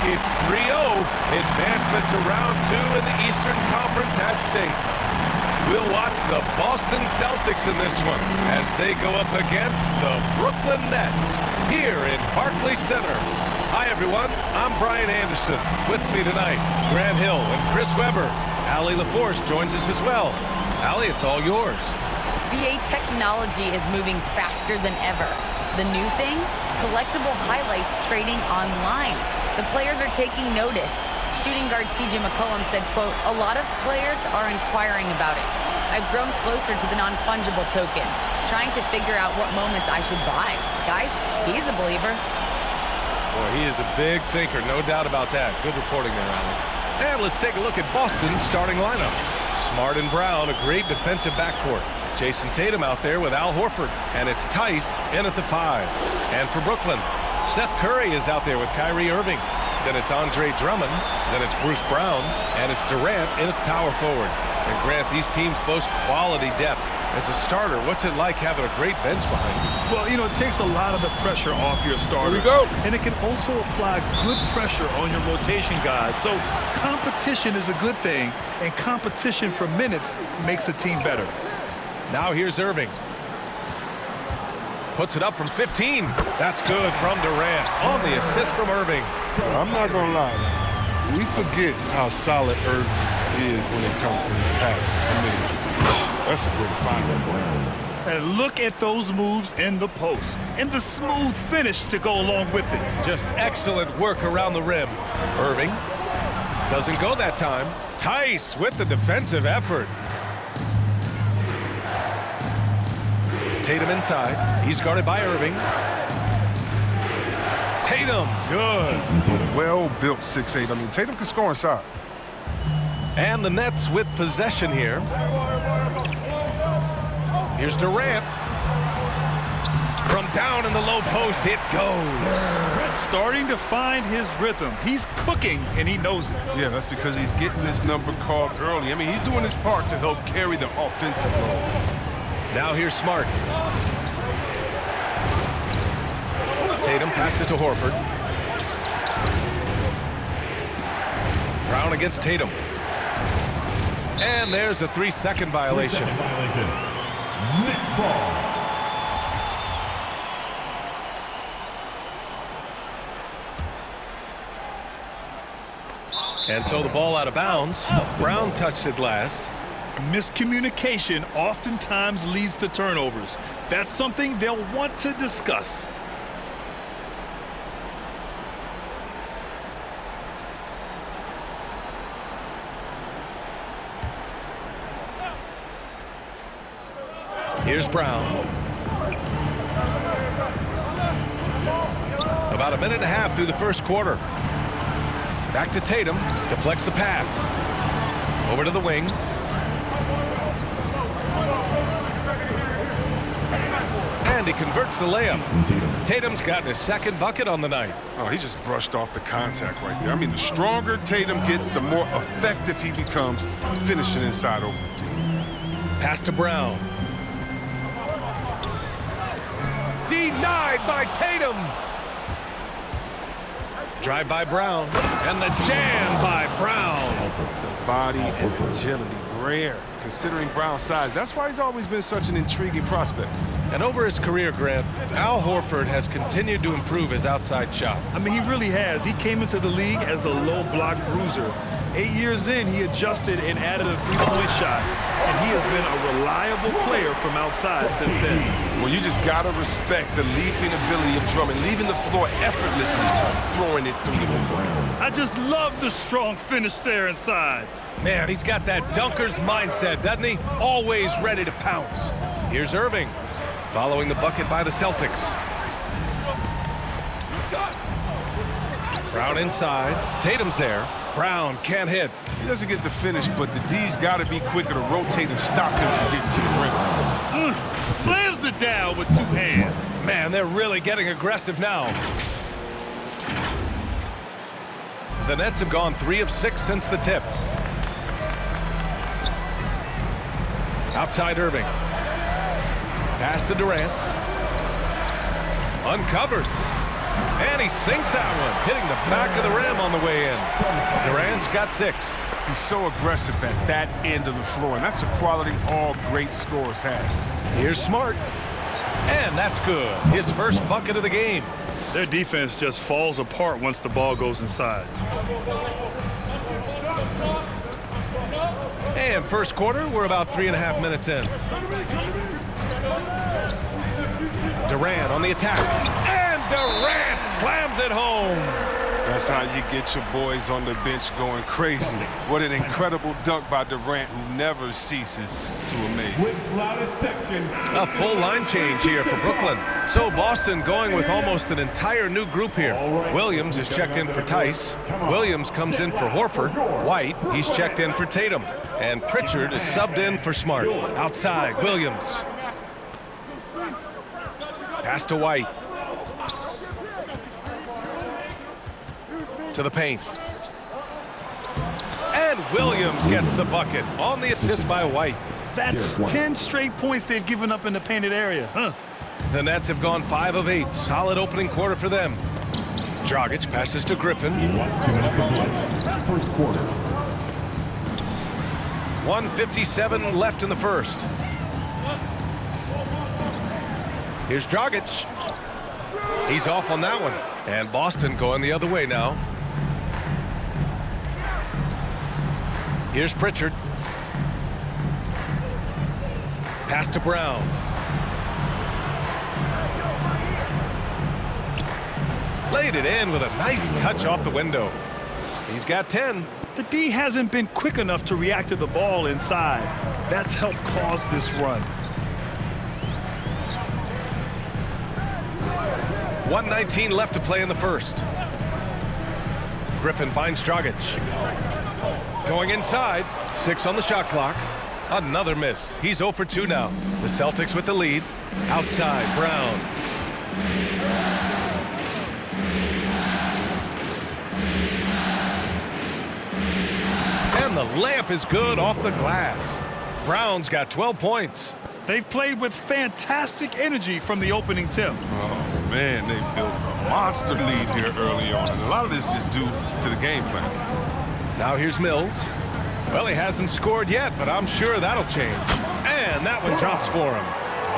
It's 3-0. Advancement to round 2 in the Eastern Conference at stake. We'll watch the Boston Celtics in this one as they go up against the Brooklyn Nets here in Barclays Center. Hi, everyone. I'm Brian Anderson. With me tonight, Grant Hill and Chris Webber. Allie LaForce joins us as well. Allie, it's all yours. NBA technology is moving faster than ever. The new thing? Collectible highlights trading online. The players are taking notice. Shooting guard C.J. McCollum said, quote, "A lot of players are inquiring about it. I've grown closer to the non-fungible tokens, trying to figure out what moments I should buy." Guys, he's a believer. Boy, he is a big thinker, no doubt about that. Good reporting there, Allen. And let's take a look at Boston's starting lineup. Smart and Brown, a great defensive backcourt. Jason Tatum out there with Al Horford. And it's Tice in at the 5. And for Brooklyn, Seth Curry is out there with Kyrie Irving. Then it's Andre Drummond. Then it's Bruce Brown. And it's Durant in at power forward. And Grant, these teams boast quality depth. As a starter, what's it like having a great bench behind you? Well, you know, it takes a lot of the pressure off your starters. Here we go. And it can also apply good pressure on your rotation guys. So competition is a good thing, and competition for minutes makes a team better. Now here's Irving. Puts it up from 15. That's good from Durant on the assist from Irving. I'm not going to lie. We forget how solid Irving is when it comes to his pass. I mean, that's a great find. And look at those moves in the post and the smooth finish to go along with it. Just excellent work around the rim. Irving doesn't go that time. Tice with the defensive effort. Tatum inside. He's guarded by Irving. Tatum, good. Well-built 6'8". I mean, Tatum can score inside. And the Nets with possession here. Here's Durant. From down in the low post, it goes. Starting to find his rhythm. He's cooking, and he knows it. Yeah, that's because he's getting this number called early. I mean, he's doing his part to help carry the offensive load. Now here's Smart. Tatum passes to Horford. Brown against Tatum. And there's a 3-second violation. Next ball. And so the ball out of bounds. Brown touched it last. Miscommunication oftentimes leads to turnovers. That's something they'll want to discuss. Here's Brown. About a minute and a half through the first quarter. Back to Tatum. Deflects the pass. Over to the wing. And he converts the layup. Tatum's gotten his second bucket on the night. Oh, he just brushed off the contact right there. I mean, the stronger Tatum gets, the more effective he becomes finishing inside over the D. Pass to Brown. Denied by Tatum. Drive by Brown. And the jam by Brown. The body and agility, rare. Considering Brown's size, that's why he's always been such an intriguing prospect. And over his career, Grant, Al Horford has continued to improve his outside shot. I mean, he really has. He came into the league as a low block bruiser. 8 years in, he adjusted and added a three-point shot. And he has been a reliable player from outside since then. Well, you just got to respect the leaping ability of Drummond, leaving the floor effortlessly, throwing it through the hoop. I just love the strong finish there inside. Man, he's got that dunker's mindset, doesn't he? Always ready to pounce. Here's Irving, following the bucket by the Celtics. Brown inside. Tatum's there. Brown can't hit. He doesn't get the finish, but the D's got to be quicker to rotate and stop him from getting to the rim. Slams it down with two hands. Man, they're really getting aggressive now. The Nets have gone 3 of 6 since the tip. Outside Irving. Pass to Durant. Uncovered. And he sinks that one, hitting the back of the rim on the way in. Durant's got 6. He's so aggressive at that end of the floor, and that's a quality all great scorers have. Here's Smart. And that's good. His first bucket of the game. Their defense just falls apart once the ball goes inside. And first quarter, we're about 3.5 minutes in. Durant on the attack. And Durant slams it home. That's how you get your boys on the bench going crazy. What an incredible dunk by Durant, who never ceases to amaze. A full line change here for Brooklyn. So Boston going with almost an entire new group here. Williams is checked in for Tice. Williams comes in for Horford. White, he's checked in for Tatum. And Pritchard is subbed in for Smart. Outside, Williams. Pass to White. To the paint. And Williams gets the bucket on the assist by White. That's 10 straight points they've given up in the painted area. Huh? The Nets have gone 5 of 8. Solid opening quarter for them. Dragic passes to Griffin. First quarter. 1:57 left in the first. Here's Dragic. He's off on that one. And Boston going the other way now. Here's Pritchard. Pass to Brown. Laid it in with a nice touch off the window. He's got 10. The D hasn't been quick enough to react to the ball inside. That's helped cause this run. 1:19 left to play in the first. Griffin finds Dragic. Going inside. 6 on the shot clock. Another miss. He's 0 for 2 now. The Celtics with the lead. Outside, Brown. And the layup is good off the glass. Brown's got 12 points. They've played with fantastic energy from the opening tip. Oh, man, they built a monster lead here early on, and a lot of this is due to the game plan. Now here's Mills. Well, he hasn't scored yet, but I'm sure that'll change. And that one drops for him.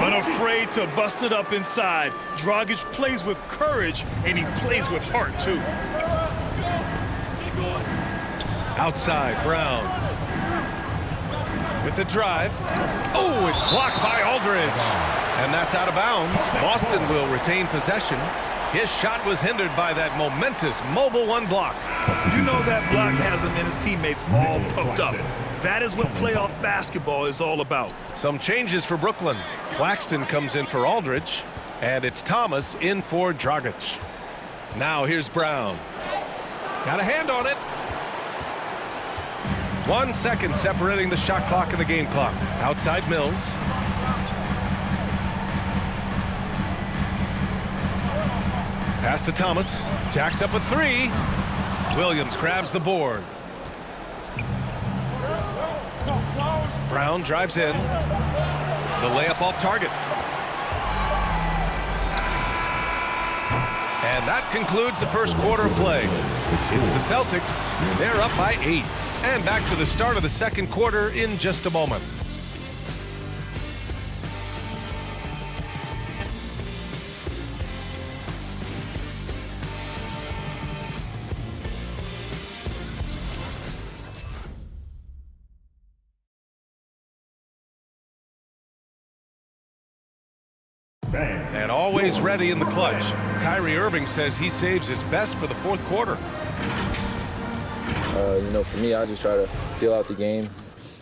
Unafraid to bust it up inside. Dragic plays with courage, and he plays with heart, too. Outside, Brown. With the drive. Oh, it's blocked by Aldridge. And that's out of bounds. Boston will retain possession. His shot was hindered by that momentous mobile 1 block. You know that block has him and his teammates all pumped up. That is what playoff basketball is all about. Some changes for Brooklyn. Claxton comes in for Aldridge. And it's Thomas in for Dragic. Now here's Brown. Got a hand on it. 1 second separating the shot clock and the game clock. Outside Mills. Pass to Thomas. Jacks up a 3. Williams grabs the board. Brown drives in. The layup off target. And that concludes the first quarter of play. It's the Celtics. They're up by 8. And back to the start of the second quarter in just a moment. And always ready in the clutch. Kyrie Irving says he saves his best for the fourth quarter. For me, I just try to feel out the game,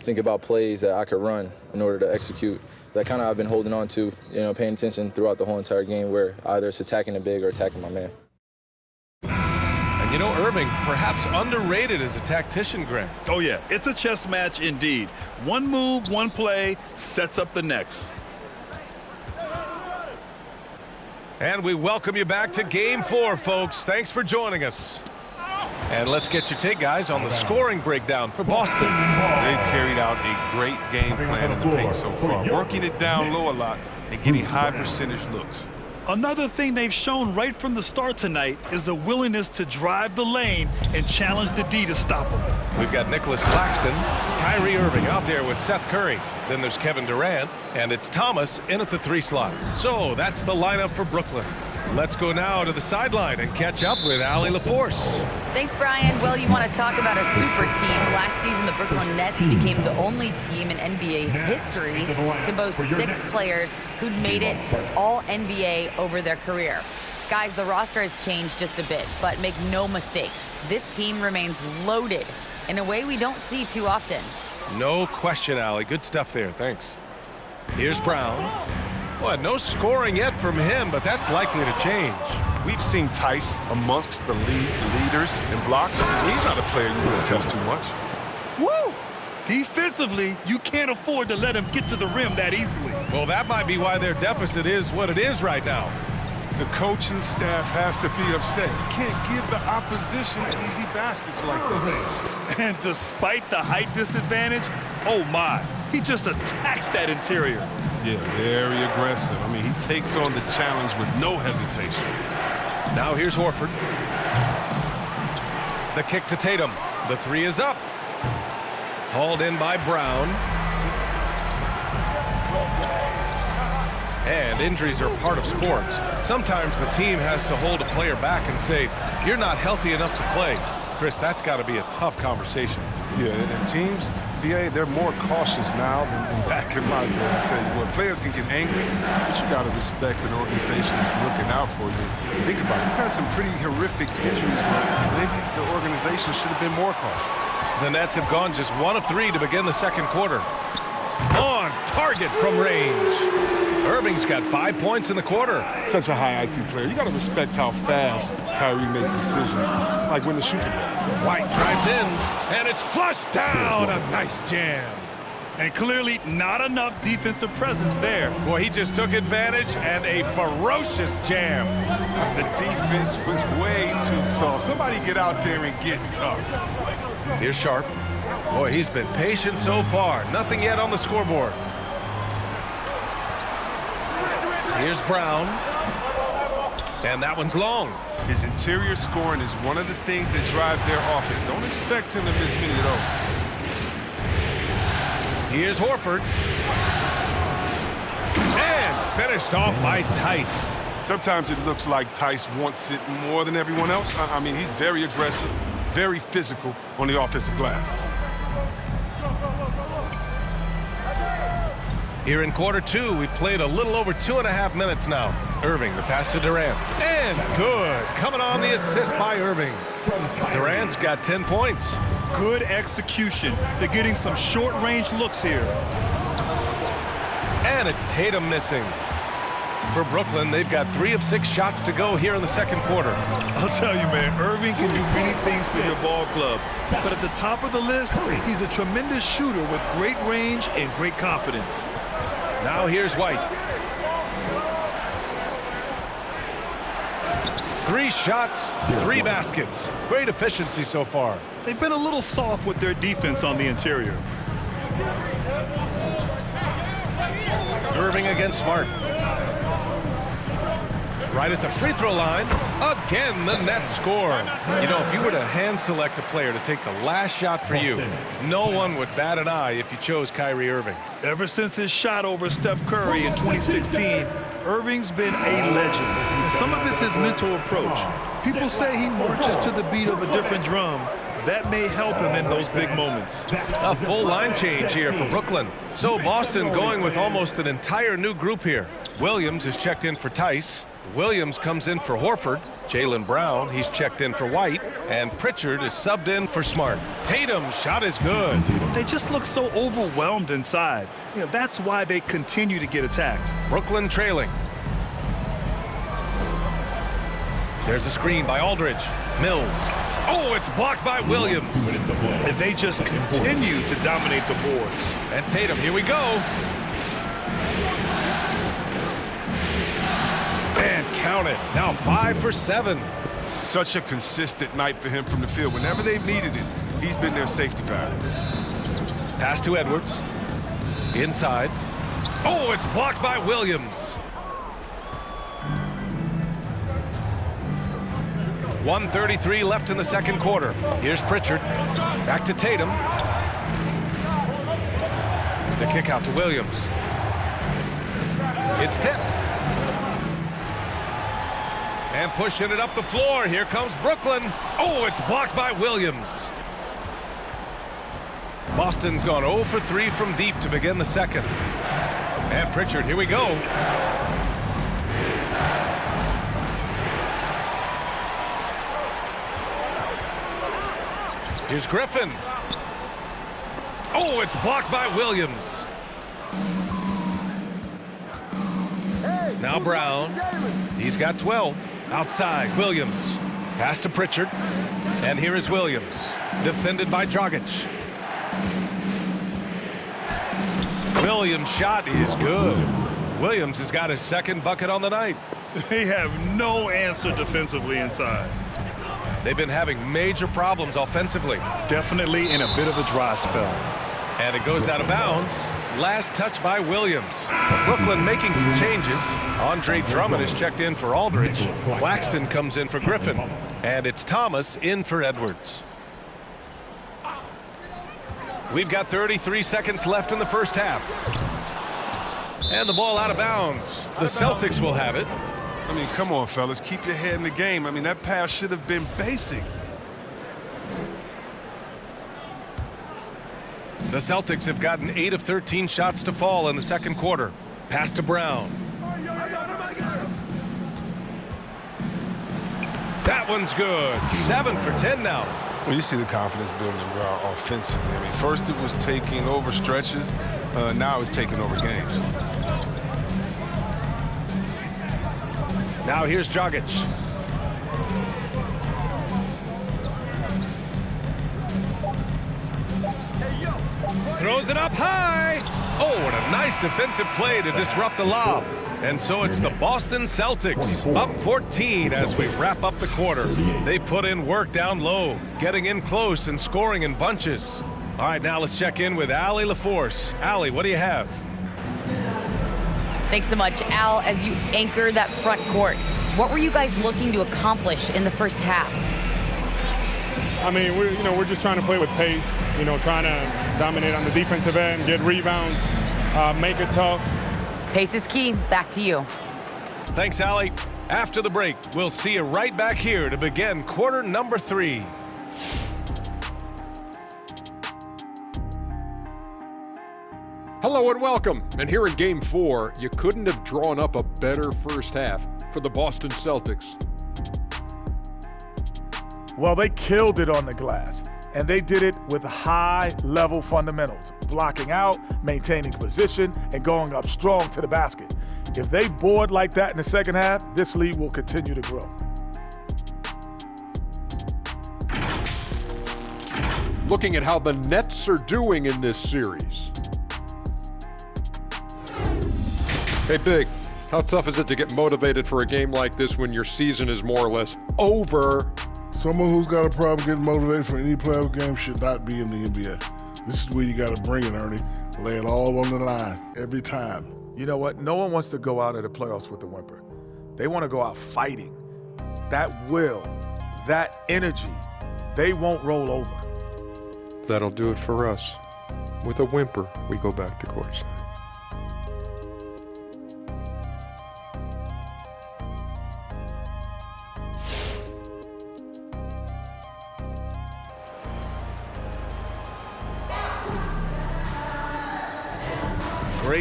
think about plays that I could run in order to execute. That kind of I've been holding on to, paying attention throughout the whole entire game where either it's attacking the big or attacking my man. And Irving, perhaps underrated as a tactician, Grant. Oh, yeah, it's a chess match indeed. One move, one play sets up the next. And we welcome you back to Game 4, folks. Thanks for joining us. And let's get your take, guys, on the scoring breakdown for Boston. They've carried out a great game plan in the paint so far, working it down low a lot and getting high percentage looks. Another thing they've shown right from the start tonight is a willingness to drive the lane and challenge the D to stop them. We've got Nicholas Claxton, Kyrie Irving out there with Seth Curry. Then there's Kevin Durant, and it's Thomas in at the 3 slot. So that's the lineup for Brooklyn. Let's go now to the sideline and catch up with Allie LaForce. Thanks, Brian. Well, you want to talk about a super team. Last season, the Brooklyn Nets became the only team in NBA history to boast 6 players who'd made it to all NBA over their career. Guys, the roster has changed just a bit, but make no mistake, this team remains loaded in a way we don't see too often. No question, Allie. Good stuff there. Thanks. Here's Brown. Well, no scoring yet from him, but that's likely to change. We've seen Tice amongst the leaders in blocks. He's not a player you want to test too much. Woo! Defensively, you can't afford to let him get to the rim that easily. Well, that might be why their deficit is what it is right now. The coaching staff has to be upset. You can't give the opposition easy baskets like this. And despite the height disadvantage, oh my, he just attacks that interior. Yeah, very aggressive. I mean, he takes on the challenge with no hesitation. Now here's Horford. The kick to Tatum. The 3 is up. Hauled in by Brown. And injuries are part of sports. Sometimes the team has to hold a player back and say, you're not healthy enough to play. Chris, that's got to be a tough conversation. Yeah, and teams, they're more cautious now than back in my day. I tell you what, players can get angry, but you got to respect an organization that's looking out for you. Think about it. We've had some pretty horrific injuries, but maybe the organization should have been more cautious. The Nets have gone just 1 of 3 to begin the second quarter. On target from range. Irving's got 5 points in the quarter. Such a high IQ player. You got to respect how fast Kyrie makes decisions, like when to shoot the ball. White drives in, and it's flushed down. A nice jam. And clearly not enough defensive presence there. Boy, he just took advantage and a ferocious jam. The defense was way too soft. Somebody get out there and get tough. Here's Sharp. Boy, he's been patient so far. Nothing yet on the scoreboard. Here's Brown. And that one's long. His interior scoring is one of the things that drives their offense. Don't expect him to miss many at all. Here's Horford. And finished off by Tice. Sometimes it looks like Tice wants it more than everyone else. I mean, he's very aggressive, very physical on the offensive glass. Here in quarter 2, we played a little over 2.5 minutes now. Irving, the pass to Durant. And good. Coming on the assist by Irving. Durant's got 10 points. Good execution. They're getting some short-range looks here. And it's Tatum missing. For Brooklyn, they've got 3 of 6 shots to go here in the second quarter. I'll tell you, man, Irving can do many things for your ball club. But at the top of the list, he's a tremendous shooter with great range and great confidence. Now here's White. 3 shots, 3 baskets. Great efficiency so far. They've been a little soft with their defense on the interior. Irving against Smart. Right at the free throw line. Again, the Nets score. You know, if you were to hand select a player to take the last shot for you, no one would bat an eye if you chose Kyrie Irving. Ever since his shot over Steph Curry in 2016, Irving's been a legend. And some of it's his mental approach. People say he marches to the beat of a different drum. That may help him in those big moments. A full line change here for Brooklyn. So Boston going with almost an entire new group here. Williams is checked in for Tice. Williams comes in for Horford. Jaylen Brown, he's checked in for White. And Pritchard is subbed in for Smart. Tatum's shot is good. They just look so overwhelmed inside. You know, that's why they continue to get attacked. Brooklyn trailing. There's a screen by Aldridge. Mills. Oh, it's blocked by Williams. And they just continue to dominate the boards. And Tatum, here we go. And count it. Now 5 for 7. Such a consistent night for him from the field. Whenever they've needed it, he's been their safety valve. Pass to Edwards. Inside. Oh, it's blocked by Williams. 1:33 left in the second quarter. Here's Pritchard. Back to Tatum. The kick out to Williams. It's tipped. And pushing it up the floor. Here comes Brooklyn. Oh, it's blocked by Williams. Boston's gone 0 for 3 from deep to begin the second. And Pritchard, here we go. Here's Griffin. Oh, it's blocked by Williams. Now Brown. He's got 12. Outside, Williams. Pass to Pritchard. And here is Williams. Defended by Dragic. Williams' shot is good. Williams has got his second bucket on the night. They have no answer defensively inside. They've been having major problems offensively. Definitely in a bit of a dry spell. And it goes out of bounds. Last touch by Williams. Brooklyn making some changes. Andre Drummond is checked in for Aldridge. Claxton comes in for Griffin. And it's Thomas in for Edwards. We've got 33 seconds left in the first half. And the ball out of bounds. The Celtics will have it. I mean, come on, fellas. Keep your head in the game. I mean, that pass should have been basic. The Celtics have gotten 8 of 13 shots to fall in the second quarter. Pass to Brown. That one's good. 7 for 10 now. Well, you see the confidence building offensively. I mean, first it was taking over stretches. Now it's taking over games. Now here's Dragic. Throws it up high. Oh, and a nice defensive play to disrupt the lob. And so it's the Boston Celtics up 14 as we wrap up the quarter. They put in work down low, getting in close and scoring in bunches. All right, now let's check in with Allie LaForce. Allie, what do you have? Thanks so much, Al. As you anchor that front court, what were you guys looking to accomplish in the first half? I mean, we're just trying to play with pace, trying to dominate on the defensive end, get rebounds, make it tough. Pace is key. Back to you. Thanks, Allie. After the break, we'll see you right back here to begin quarter number 3. Hello and welcome. And here in Game 4, you couldn't have drawn up a better first half for the Boston Celtics. Well, they killed it on the glass, and they did it with high-level fundamentals, blocking out, maintaining position, and going up strong to the basket. If they board like that in the second half, this lead will continue to grow. Looking at how the Nets are doing in this series. Hey, Big, how tough is it to get motivated for a game like this when your season is more or less over? Someone who's got a problem getting motivated for any playoff game should not be in the NBA. This is where you got to bring it, Ernie. Lay it all on the line every time. You know what? No one wants to go out of the playoffs with a whimper. They want to go out fighting. That will, that energy, they won't roll over. That'll do it for us. With a whimper, we go back to courtside.